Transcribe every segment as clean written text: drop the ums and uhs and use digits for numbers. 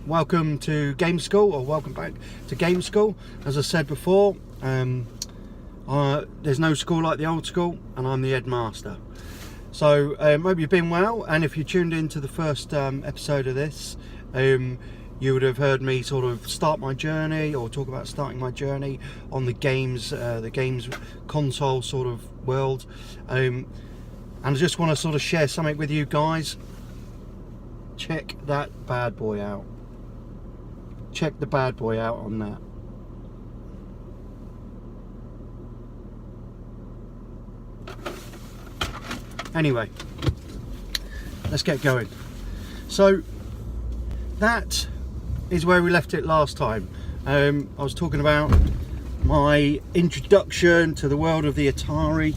welcome to Game School, or welcome back to Game School. As I said before, there's no school like the old school, and I'm the headmaster. So hope you've been well, and if you tuned into the first episode of this, you would have heard me sort of start my journey, or talk about starting my journey on the games console sort of world. And I just want to sort of share something with you guys. Check that bad boy out. Check the bad boy out on that. Anyway, let's get going. So that is where we left it last time. I was talking about my introduction to the world of the Atari,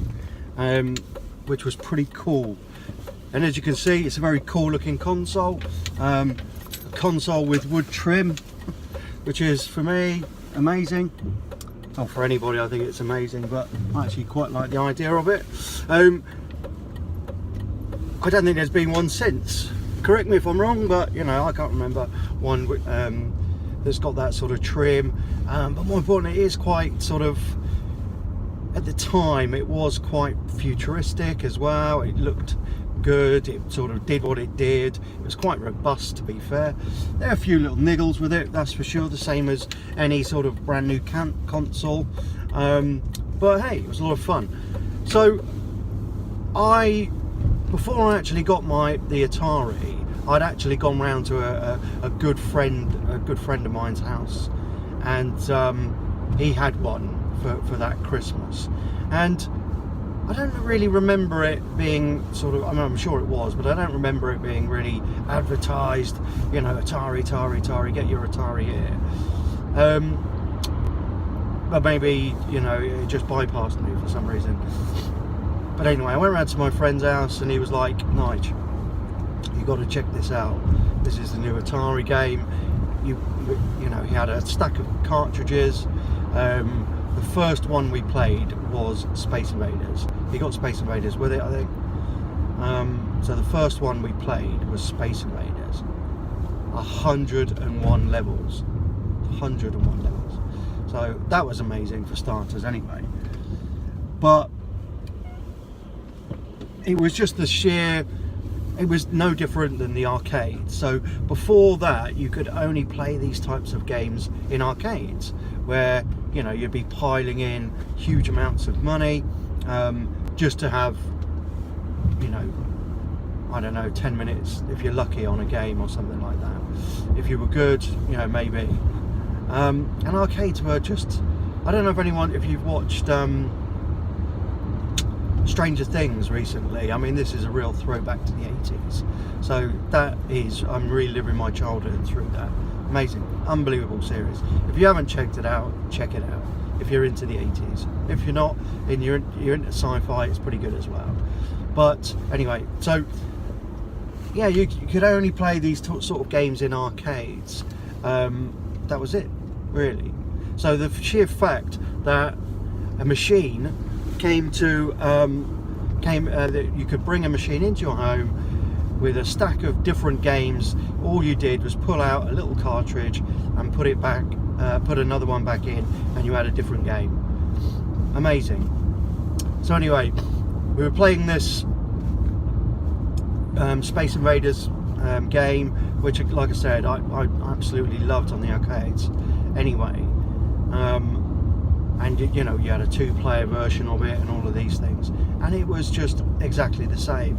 which was pretty cool. And as you can see, it's a very cool looking console. A console with wood trim, which is, for me, amazing. Not for anybody, I think it's amazing, but I actually quite like the idea of it. I don't think there's been one since. Correct me if I'm wrong, but you know, I can't remember one that's got that sort of trim. But more importantly, it is quite sort of, at the time, it was quite futuristic as well. It looked good, it sort of did what it did. It was quite robust, to be fair. There are a few little niggles with it, that's for sure, the same as any sort of brand new console. But hey, it was a lot of fun. So before I actually got the Atari, I'd actually gone round to a good friend of mine's house, and he had one for that Christmas. And I don't really remember it being sort of, I mean, I'm sure it was, but I don't remember it being really advertised, you know, Atari, get your Atari here. But maybe, you know, it just bypassed me for some reason. But anyway, I went around to my friend's house and he was like, Nige, you got to check this out. This is the new Atari game. You know, he had a stack of cartridges. The first one we played was Space Invaders. He got Space Invaders with it, I think. So the first one we played was Space Invaders. 101 levels. 101 levels. So that was amazing for starters anyway. But it was just the sheer, it was no different than the arcade. So before that, you could only play these types of games in arcades, where, you know, you'd be piling in huge amounts of money just to have, you know, I don't know, 10 minutes if you're lucky on a game or something like that. If you were good, you know, maybe. And arcades were just, I don't know if you've watched Stranger Things recently. I mean, this is a real throwback to the 80s. So that is, I'm reliving my childhood through that. Amazing, unbelievable series. If you haven't checked it out, check it out. If you're into the 80s, if you're not, and you're into sci-fi, it's pretty good as well. But anyway, so yeah, you could only play these sort of games in arcades. That was it, really. So the sheer fact that a machine that you could bring a machine into your home with a stack of different games. All you did was pull out a little cartridge and put it back, put another one back in, and you had a different game. Amazing. So anyway, we were playing this Space Invaders game, which, like I said, I absolutely loved on the arcades anyway. And you know, you had a 2-player version of it and all of these things, and it was just exactly the same.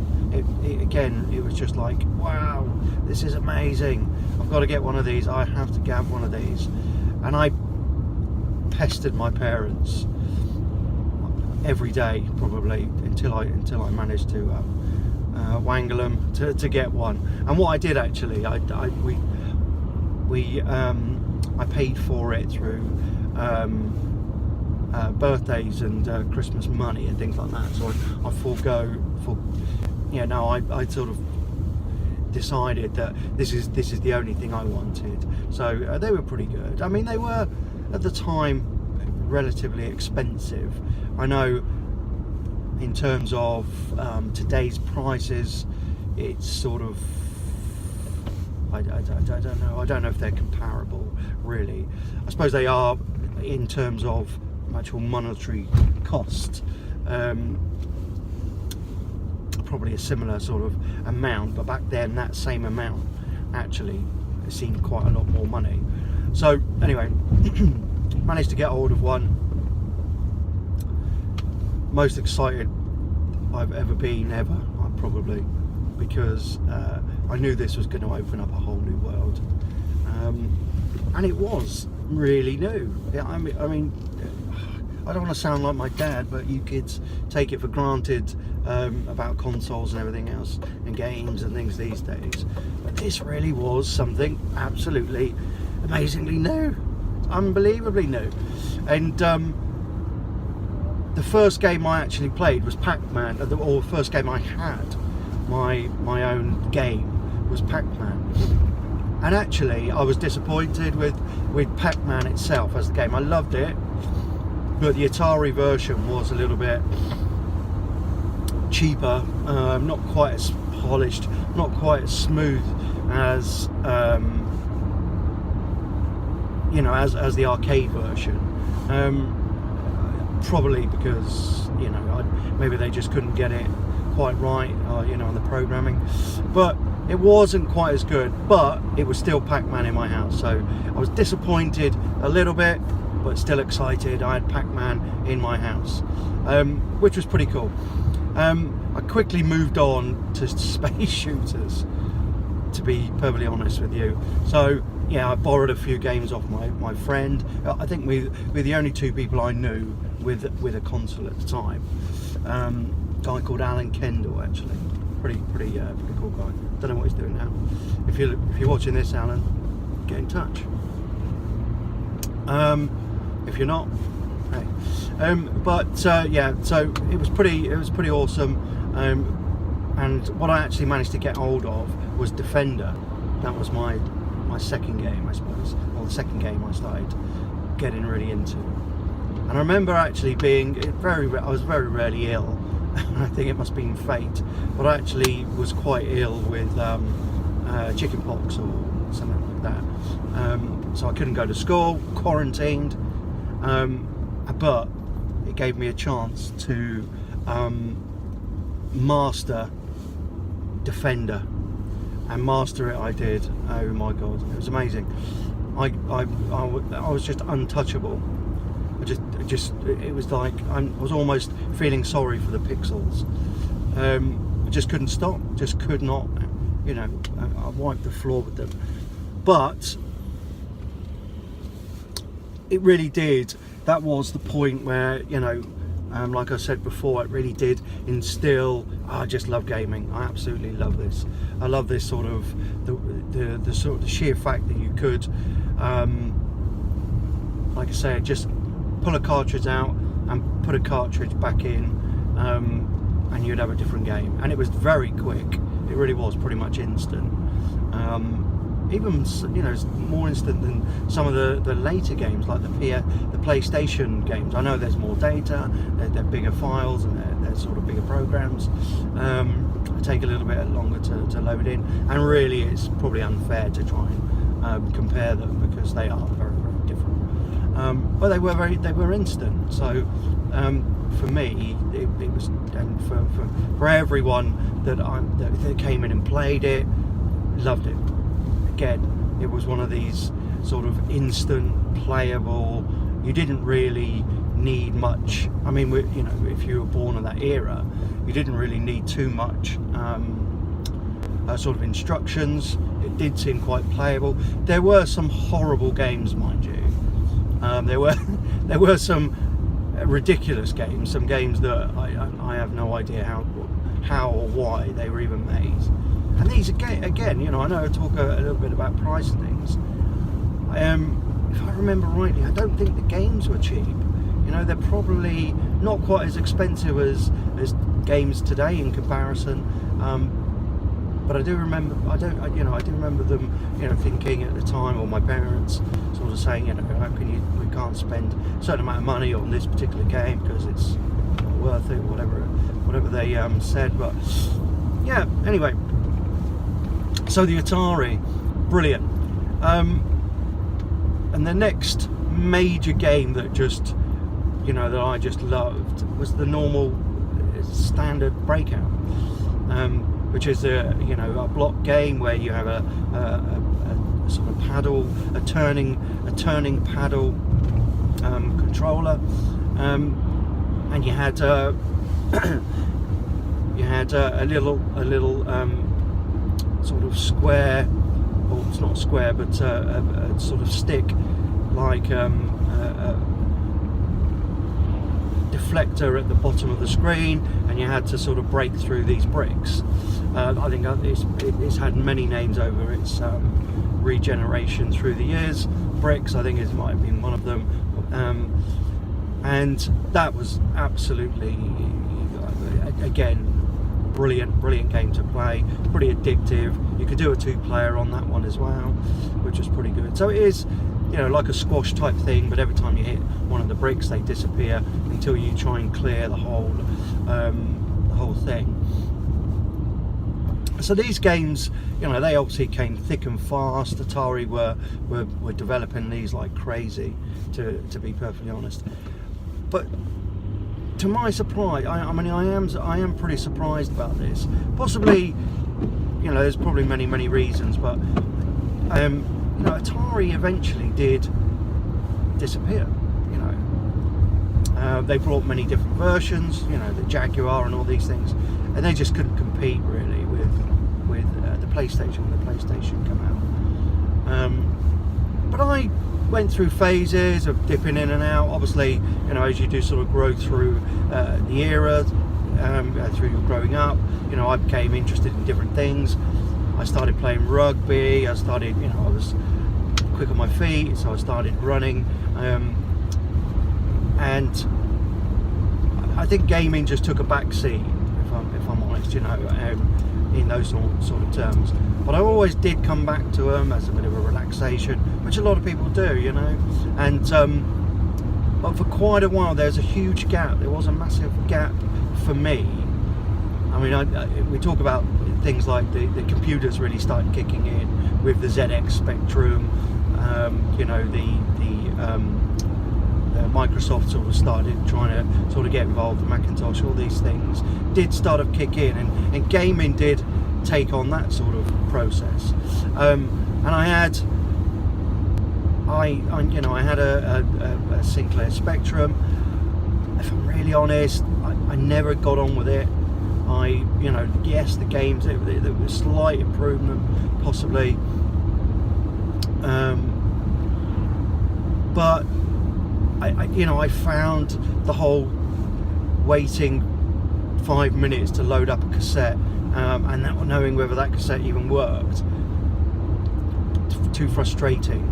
Again, it was just like, wow, this is amazing, I've got to get one of these, I have to get one of these. And I pestered my parents every day, probably, until I managed to wangle them to get one. And what I did, actually, I paid for it through birthdays and Christmas money and things like that. So I I sort of decided that this is the only thing I wanted. So they were pretty good. I mean, they were at the time relatively expensive. I know in terms of today's prices, it's sort of, I don't know. I don't know if they're comparable, really. I suppose they are in terms of actual monetary cost. Probably a similar sort of amount, but back then that same amount actually seemed quite a lot more money. So anyway, managed to get hold of one. Most excited I've ever been, probably, because I knew this was going to open up a whole new world, and it was really new. I mean, I don't want to sound like my dad, but you kids take it for granted about consoles and everything else, and games and things these days. But this really was something absolutely amazingly new, unbelievably new. And the first game I actually played was Pac-Man, or the first game I had, my own game, was Pac-Man. And actually, I was disappointed with Pac-Man itself as the game. I loved it, but the Atari version was a little bit cheaper, not quite as polished, not quite as smooth as you know, as the arcade version. Probably because, you know, maybe they just couldn't get it quite right, you know, on the programming. But it wasn't quite as good, but it was still Pac-Man in my house. So I was disappointed a little bit, but still excited. I had Pac-Man in my house, which was pretty cool. I quickly moved on to space shooters, to be perfectly honest with you. So yeah, I borrowed a few games off my friend. I think we're the only two people I knew with a console at the time. A guy called Alan Kendall, actually, pretty cool guy. Don't know what he's doing now. If you're watching this, Alan, get in touch. If you're not, hey. Yeah, so it was pretty awesome. And what I actually managed to get hold of was Defender. That was my second game, I suppose, or the second game I started getting really into. And I remember actually being I was very rarely ill. I think it must have been fate, but I actually was quite ill with chicken pox or something like that. So I couldn't go to school, quarantined, but it gave me a chance to master Defender, and master it I did. Oh my god, it was amazing. I was just untouchable. It was like I was almost feeling sorry for the pixels. I just couldn't stop, just could not, you know. I wiped the floor with them. But it really did. That was the point where, you know, like I said before, it really did instill. I just love gaming. I absolutely love this. I love this sort of the sort of the sheer fact that you could, like I say, just pull a cartridge out and put a cartridge back in, and you'd have a different game. And it was very quick. It really was pretty much instant. Even, you know, more instant than some of the later games, like the PlayStation games. I know there's more data, they're bigger files, and they're sort of bigger programs. They take a little bit longer to load in, and really it's probably unfair to try and compare them, because they are very, very different. But they were instant. So for me, it was, and for everyone that came in and played it, loved it. Again, it was one of these sort of instant playable. You didn't really need much. I mean, you know, if you were born in that era, you didn't really need too much sort of instructions. It did seem quite playable. There were some horrible games, mind you. There were some ridiculous games, some games that I have no idea how or why they were even made. And these again, you know, I know I talk a little bit about price and things. If I remember rightly, I don't think the games were cheap. You know, they're probably not quite as expensive as games today in comparison. But I do remember, I do remember them, you know, thinking at the time, or my parents sort of saying, you know, we can't spend a certain amount of money on this particular game because it's not worth it, whatever they said. But yeah, anyway. So the Atari brilliant. And the next major game that just, you know, that I just loved was the normal standard Breakout, which is a block game where you have a sort of paddle, a turning paddle controller, and you had a little sort of square, or it's not square, but a sort of stick like deflector at the bottom of the screen, and you had to sort of break through these bricks. I think it's had many names over its regeneration through the years. Bricks, I think it might have been one of them, and that was absolutely, again, brilliant game to play, pretty addictive. You could do a 2-player on that one as well, which was pretty good. So it is, you know, like a squash type thing, but every time you hit one of the bricks they disappear until you try and clear the whole thing. So these games, you know, they obviously came thick and fast. Atari were developing these like crazy, to be perfectly honest. But to my surprise, I am pretty surprised about this. Possibly, you know, there's probably many reasons, but you know, Atari eventually did disappear. You know, they brought many different versions, you know, the Jaguar and all these things, and they just couldn't compete really with the PlayStation when the PlayStation came out. But I went through phases of dipping in and out. Obviously, you know, as you do sort of grow through the era, through your growing up, you know, I became interested in different things. I started playing rugby. I started, you know, I was quick on my feet, so I started running, and I think gaming just took a back seat, if I'm honest, you know, in those sort of terms. But I always did come back to them as a bit of a relaxation, which a lot of people do, you know. And but for quite a while there's a huge gap. There was a massive gap for me. I mean, we talk about things like the computers really started kicking in with the ZX Spectrum. You know, the Microsoft sort of started trying to sort of get involved, the Macintosh, all these things did start to kick in, and gaming did take on that sort of process. And I had a Sinclair Spectrum. If I'm really honest, I never got on with it. You know, yes, the games, there was slight improvement possibly, but I found the whole waiting 5 minutes to load up a cassette, and not knowing whether that cassette even worked, too frustrating.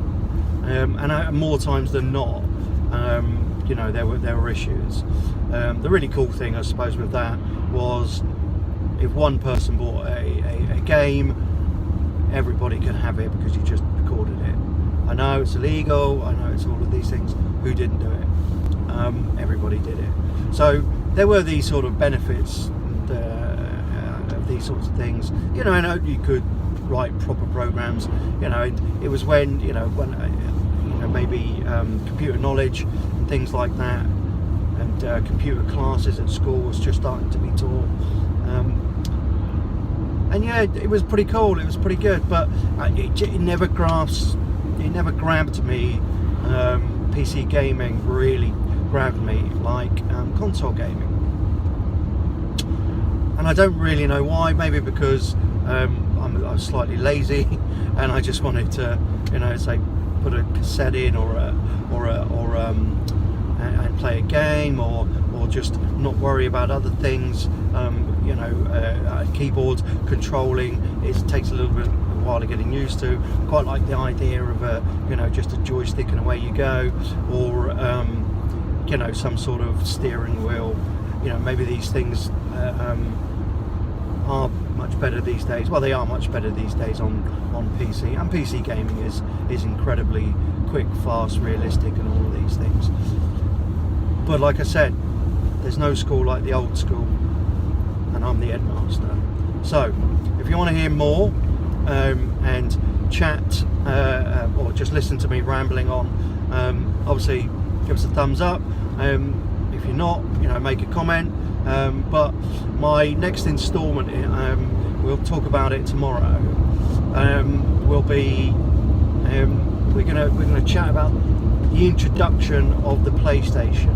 And more times than not, you know, there were issues. The really cool thing, I suppose, with that was if one person bought a game, everybody can have it because you just recorded it. I know it's illegal, I know it's all of these things. Who didn't do it? Everybody did it. So there were these sort of benefits of these sorts of things. You know, and you could write proper programs. You know, it was when maybe computer knowledge and things like that, and computer classes at school was just starting to be taught. And yeah, it was pretty cool. It was pretty good, but it never grabbed me. PC gaming really grabbed me like console gaming, and I don't really know why. Maybe because I was slightly lazy, and I just wanted to, you know, say put a cassette in and play a game, or just not worry about other things. You know, keyboard controlling, it takes a little bit of a while to getting used to. Quite like the idea of just a joystick and away you go, or you know, some sort of steering wheel. You know, maybe these things are much better these days. Well, they are much better these days on PC, and PC gaming is incredibly quick, fast, realistic, and all of these things. But like I said, there's no school like the old school, and I'm the headmaster. So if you want to hear more, and chat or just listen to me rambling on, obviously give us a thumbs up. If you're not, make a comment. But my next instalment, we'll talk about it tomorrow, will be we're gonna chat about the introduction of the PlayStation.